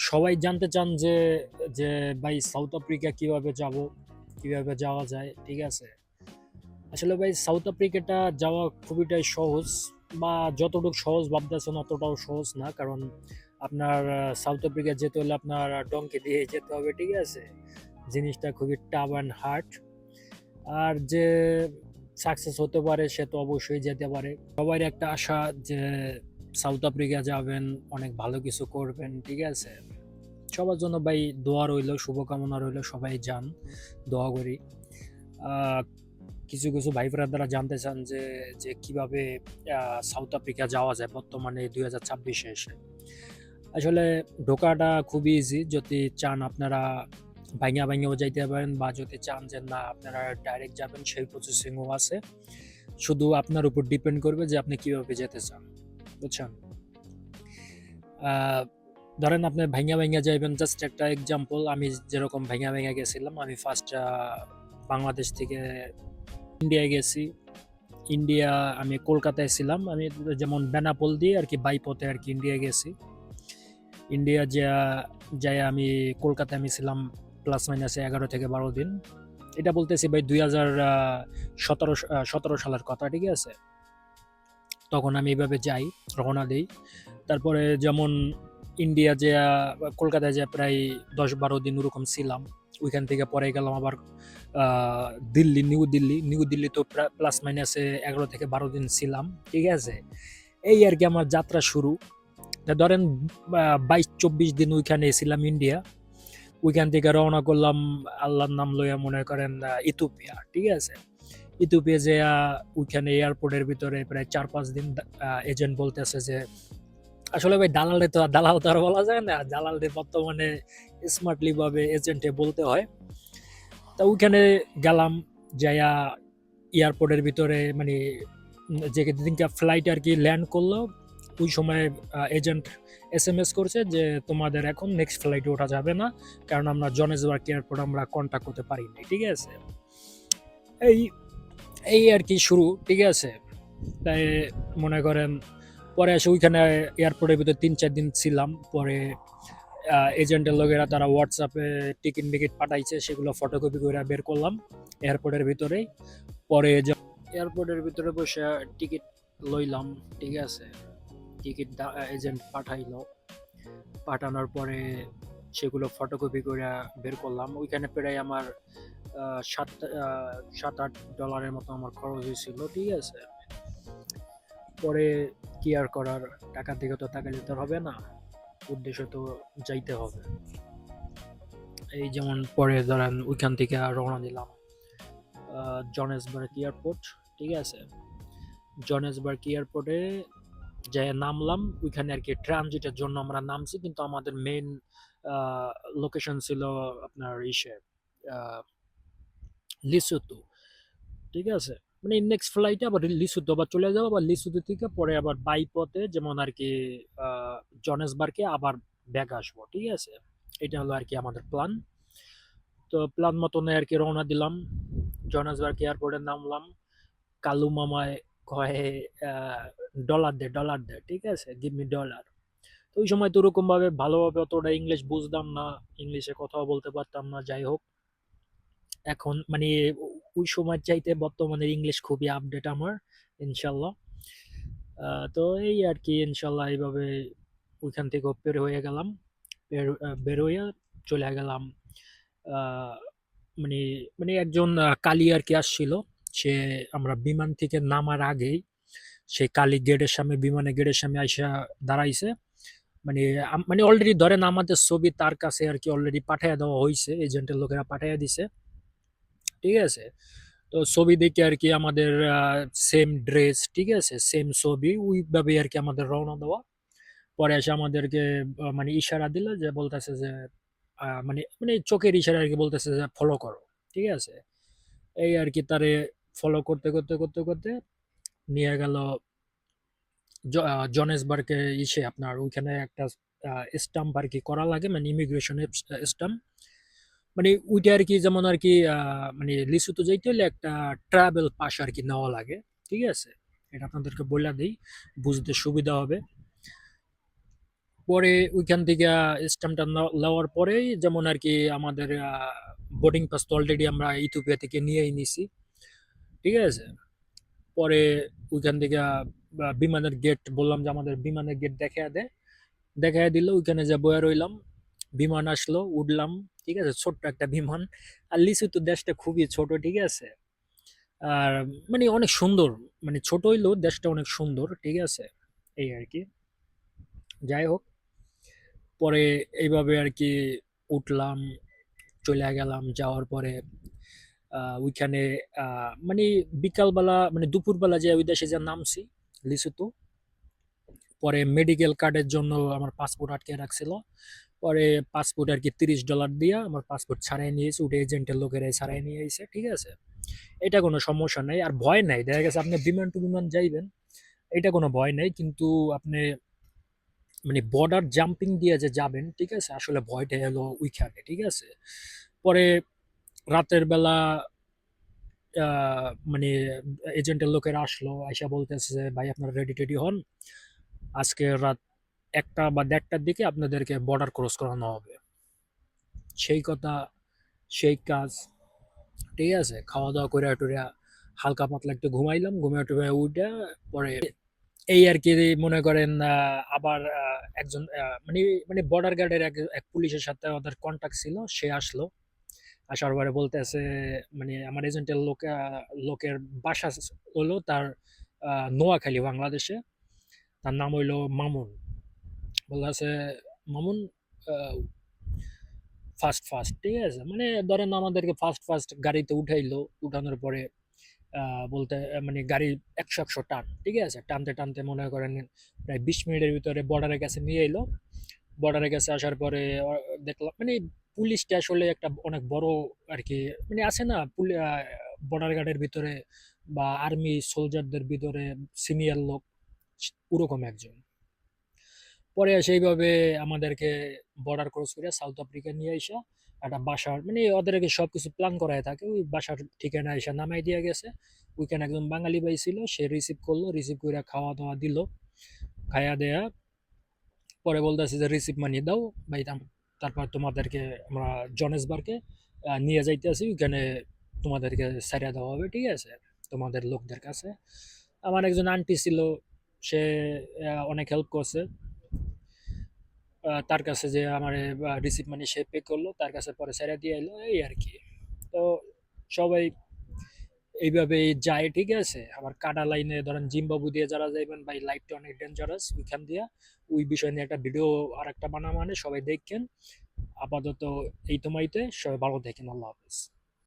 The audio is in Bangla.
সবাই জানতে চান যে যে ভাই সাউথ আফ্রিকা কিভাবে যাব, কিভাবে যাওয়া যায়, ঠিক আছে? আসলে ভাই সাউথ আফ্রিকাটা যাওয়া খুবইটাই সহজ, বা যতটুকু সহজ ভাবতেছেন অতটাও সহজ না। কারণ আপনার সাউথ আফ্রিকা যেতে হলে আপনার ডঙ্কি দিয়ে যেতে হবে, ঠিক আছে? জিনিসটা খুবই টাফ অ্যান্ড হার্ড। আর যে সাকসেস হতে পারে সে তো অবশ্যই যেতে পারে। সবার একটা আশা যে সাউথ আফ্রিকা যাবেন, অনেক ভালো কিছু করবেন, ঠিক আছে? সবার জন্য ভাই দোয়া রইল, শুভকামনা রইল, সবাই যান, দোয়া করি। আহ, কিছু কিছু ভাই ব্রাদাররা জানতে চান যে যে কিভাবে সাউথ আফ্রিকা যাওয়া যায় বর্তমানে 2026-এ এসে। আসলে ঢোকাটা খুবই ইজি, যদি চান আপনারা ভাইঙা ভাইঙাও যাইতে পারেন, বা যদি চান যে না আপনারা ডাইরেক্ট যাবেন সেই প্রসেসিংও আছে। শুধু আপনার উপর ডিপেন্ড করবে যে আপনি কিভাবে যেতে চান, বুঝছেন? আহ, ধরেন আপনি ভাইঙা ভাইঙা যাইবেন, জাস্ট একটা এক্সাম্পল, আমি যেরকম ভাইঙা ভাইঙা গেছিলাম, আমি ফার্স্ট বাংলাদেশ থেকে ইন্ডিয়ায় গেছি। ইন্ডিয়া, আমি কলকাতায় ছিলাম, আমি যেমন বেনাপোল দিয়ে আর কি বাইপথে আর কি ইন্ডিয়া গেছি। ইন্ডিয়া যা যাই আমি কলকাতায় আমি ছিলাম প্লাস মাইনাসে 11 থেকে 12 দিন। এটা বলতেছি ভাই 2017 সালের কথা, ঠিক আছে? তখন আমি এইভাবে যাই, রওনা দিই। তারপরে যেমন ইন্ডিয়া যে কলকাতায় যে প্রায় 10-12 দিন ওরকম ছিলাম। ওইখান থেকে পরে গেলাম আবার দিল্লি, নিউ দিল্লি তো প্লাস মাইনাসে 11 থেকে 12 দিন ছিলাম, ঠিক আছে? এই আর কি আমার যাত্রা শুরু। তা ধরেন 22-24 দিন ওইখানে ছিলাম ইন্ডিয়া। ওইখান থেকে রওনা করলাম আল্লাহর নাম লইয়া, মনে করেন ইথিওপিয়া, ঠিক আছে? ইথিওপিয়া যে ওইখানে এয়ারপোর্টের ভিতরে প্রায় 4-5 দিন এজেন্ট বলতেছে যে আসলে ভাই দালাল তো আর বলা যায় না, দালালদের বর্তমানে স্মার্টলি ভাবে এজেন্টে বলতে হয়। তা ওইখানে গেলাম, যাইয়া এয়ারপোর্টের ভিতরে মানে যে দিনকে ফ্লাইট আর কি ল্যান্ড করলো, ওই সময় এজেন্ট এসএমএস করছে যে তোমাদের এখন নেক্সট ফ্লাইটে ওঠা যাবে না, কারণ আমরা জনেসবার্গ এয়ারপোর্ট আমরা কন্ট্যাক্ট করতে পারিনি, ঠিক আছে? এই এই আর কি শুরু, ঠিক আছে? তাই মনে করেন পরে এসে ওইখানে এয়ারপোর্টের ভিতরে 3-4 দিন ছিলাম। পরে এজেন্টের লোকেরা তারা হোয়াটসঅ্যাপে টিকিট মিকিট পাঠাইছে, সেগুলো ফটোকপি করে বের করলাম এয়ারপোর্টের ভিতরেই। পরে এয়ারপোর্টের ভিতরে বসে টিকিট লইলাম, ঠিক আছে? টিকিট এজেন্ট পাঠাইলো, পাঠানোর পরে সেগুলো ফটোকপি করে বের করলাম। ওইখানে প্রায় আমার 7-8 ডলারের মতো আমার খরচ হয়েছিল, ঠিক আছে? পরে কি আর করার, টাকার দিকে তো তাকালে তো হবে না, উদ্দেশ্য তো যাইতে হবে। এই যেমন পরে ধরেন ওইখান থেকে রওনা দিলাম জনেসবার্গ এয়ারপোর্ট, ঠিক আছে? জনেসবার্গ এয়ারপোর্টে যে নামলাম, ওইখানে আর কি ট্রানজিটের জন্য আমরা নামছি, কিন্তু আমাদের মেইন লোকেশন ছিল আপনার লিসুতু, ঠিক আছে? মানে নেক্সট ফ্লাইটে আবার লিসুতু আবার চলে যাবো, আবার লিসুতু থেকে পরে আবার বাই পথে যেমন আর কি জনেসবার্গে আবার ব্যাক আসবো, ঠিক আছে? এটা হলো আর কি আমাদের প্ল্যান। তো প্ল্যান মতন আর কি রওনা দিলাম, জোহান্সবার্গ এয়ারপোর্টে নামলাম। কালু মামায় কয় ডলার দে, ঠিক আছে? Give me dollar. তো ওই সময় তো ওরকম ভাবে ভালোভাবে অতটা ইংলিশ বুঝতাম না, ইংলিশে কথাও বলতে পারতাম না। যাই হোক, এখন মানে ওই সময় চাইতে বর্তমানে ইংলিশ খুবই আপডেট আমার, ইনশাল্লাহ। তো এই আর কি, ইনশাল্লাহ এইভাবে ওইখান থেকে বের হয়ে গেলাম। বের হয়ে চলে গেলাম আহ, মানে মানে একজন কালি আর কি আসছিল। সে আমরা বিমান থেকে নামার আগেই সে কালি গেটের সামনে, বিমানের গেটের সামনে আইসা দাঁড়াইছে। মানে মানে অলরেডি ধরেন আমাদের ছবি তার কাছে আর কি অলরেডি পাঠাইয়া দেওয়া হয়েছে, এজেন্টের লোকেরা পাঠাইয়া দিছে, ঠিক আছে? তো ছবি দেখে আর কি আমাদের সেম ড্রেস, ঠিক আছে, সেম ছবি, ওইভাবে আর কি আমাদের রওনা দেওয়া। পরে এসে আমাদেরকে মানে ইশারা দিল, যে বলতেছে যে মানে মানে চোখের ইশারা আর কি বলতেছে যে ফলো করো, ঠিক আছে? এই আর কি তারে ফলো করতে করতে করতে করতে নিয়ে গেল জনেসবার্গে। ইসে আপনার ওইখানে একটা স্টাম্প আর কি করা লাগে, মানে ইমিগ্রেশন স্টাম্প। মানে ওইটা আর কি যেমন আর কি মানে লিসুতে যাইতে হলে একটা ট্রাভেল পাস আর কি নেওয়া লাগে, ঠিক আছে? এটা আপনাদেরকে বলে দিই, বুঝতে সুবিধা হবে। পরে ওইখান থেকে স্ট্যাম্পটা নেওয়ার পরেই যেমন আর কি আমাদের বোর্ডিং পাস তো অলরেডি আমরা ইথিওপিয়া থেকে নিয়েই নিছি, ঠিক আছে। পরে ওইখান থেকে বিমানের গেট বললাম যে আমাদের বিমানের গেট দেখায় দেয়, দেখায় দিল, ওইখানে যা বয়া রইলাম। বিমান আসলো, উঠলাম, ঠিক আছে, ছোট্ট একটা বিমান। আর লিচু তো দেশটা খুবই ছোট, ঠিক আছে। আর মানে অনেক সুন্দর, মানে ছোট হইলেও দেশটা অনেক সুন্দর, ঠিক আছে। এই আর কি, যাই হোক। পরে এইভাবে আর কি উঠলাম, চলে গেলাম, যাওয়ার পরে ওইখানে মানে বিকালবেলা মানে দুপুরবেলা যে ওই দেশে যে নামছি লিসুতো। পরে মেডিকেল কার্ডের জন্য আমার পাসপোর্ট আটকে রাখছিল। পরে পাসপোর্ট আর কি $30 দিয়া আমার পাসপোর্ট ছাড়াই নিয়েছে, উঠে এজেন্টের লোকেরাই ছাড়াই নিয়ে এসে, ঠিক আছে। এটা কোনো সমস্যা নাই, আর ভয় নাই। দেখা গেছে আপনি বিমান টু বিমান যাইবেন, এটা কোনো ভয় নাই। কিন্তু আপনি মানে বর্ডার জাম্পিং দিয়ে যে যাবেন, ঠিক আছে, আসলে ভয়টা হলো ওইখানে, ঠিক আছে। পরে রাতের বেলা মানে এজেন্টের লোকেরা আসলো, আইসা বলতেছে যে ভাই আপনারা রেডি টেডি হন, আজকে রাত 1টা বা 1:30টার দিকে আপনাদেরকে বর্ডার ক্রস করানো হবে। সেই কথা, সেই কাজ, ঠিক আছে। খাওয়া দাওয়া করে টুরে হালকা পাতলা একটু ঘুমাইলাম, ঘুমিয়ে টুমে উঠে পরে এই আর কি মনে করেন আবার একজন মানে মানে বর্ডার গার্ডের এক এক পুলিশের সাথে ওদের কন্ট্যাক্ট ছিল, সে আসলো। আসার পরে বলতেছে মানে আমার এজেন্টের লোকের বাসা হলো তার নোয়াখালী, বাংলাদেশে। তার নাম হইলো মামুন। বলতেছে মামুন ফার্স্ট ফার্স্ট, ঠিক আছে, মানে ধরেন আমাদেরকে ফার্স্ট ফার্স্ট গাড়িতে উঠাইলো। উঠানোর পরে বলতে মানে গাড়ি 100 টান, ঠিক আছে, টানতে টানতে মনে করেন প্রায় 20 মিনিটের ভিতরে বর্ডারের কাছে নিয়ে এলো। বর্ডারের কাছে আসার পরে দেখলাম মানে পুলিশটা আসলে একটা অনেক বড় আর কি, মানে আছে না বর্ডার গার্ডের ভিতরে বা আর্মি সোলজারদের ভিতরে সিনিয়র লোক, ওরকম একজন। পরে সেইভাবে আমাদেরকে বর্ডার ক্রস করে সাউথ আফ্রিকা নিয়ে আইসা একটা বাসার মানে ওদেরকে সবকিছু প্ল্যান করাই থাকে, ওই বাসার ঠিকানা এসে নামাই দিয়ে গেছে। ওইখানে একজন বাঙালি ভাই ছিল, সে রিসিভ করলো, রিসিভ করে খাওয়া দাওয়া দিল, খাইয়া দেয়া। পরে বলতেছে যে রিসিভ মানি দাও ভাই, তারপর তোমাদেরকে আমরা জনেসবার্গে নিয়ে যাইতে আছি, ওইখানে তোমাদেরকে ছাড়িয়ে দেওয়া হবে, ঠিক আছে, তোমাদের লোকদের কাছে। আমার একজন আন্টি ছিল, সে অনেক হেল্প করছে। তার কাছে যে আমার রিসিভ মানি সে পে করলো, তার কাছে পরে ছেড়ে দিয়ে এলো, এই আর কি। তো সবাই এইভাবে যায়, ঠিক আছে। আবার কাটা লাইনে ধরেন জিম্বাবু দিয়ে যারা যাইবেন ভাই, লাইফটা অনেক ডেঞ্জারাস ওইখান দিয়া। ওই বিষয় নিয়ে একটা ভিডিও আর একটা বানা, মানে সবাই দেখেন। আপাতত এই তোমাইতে সবাই ভালো দেখেন, আল্লাহ হাফেজ।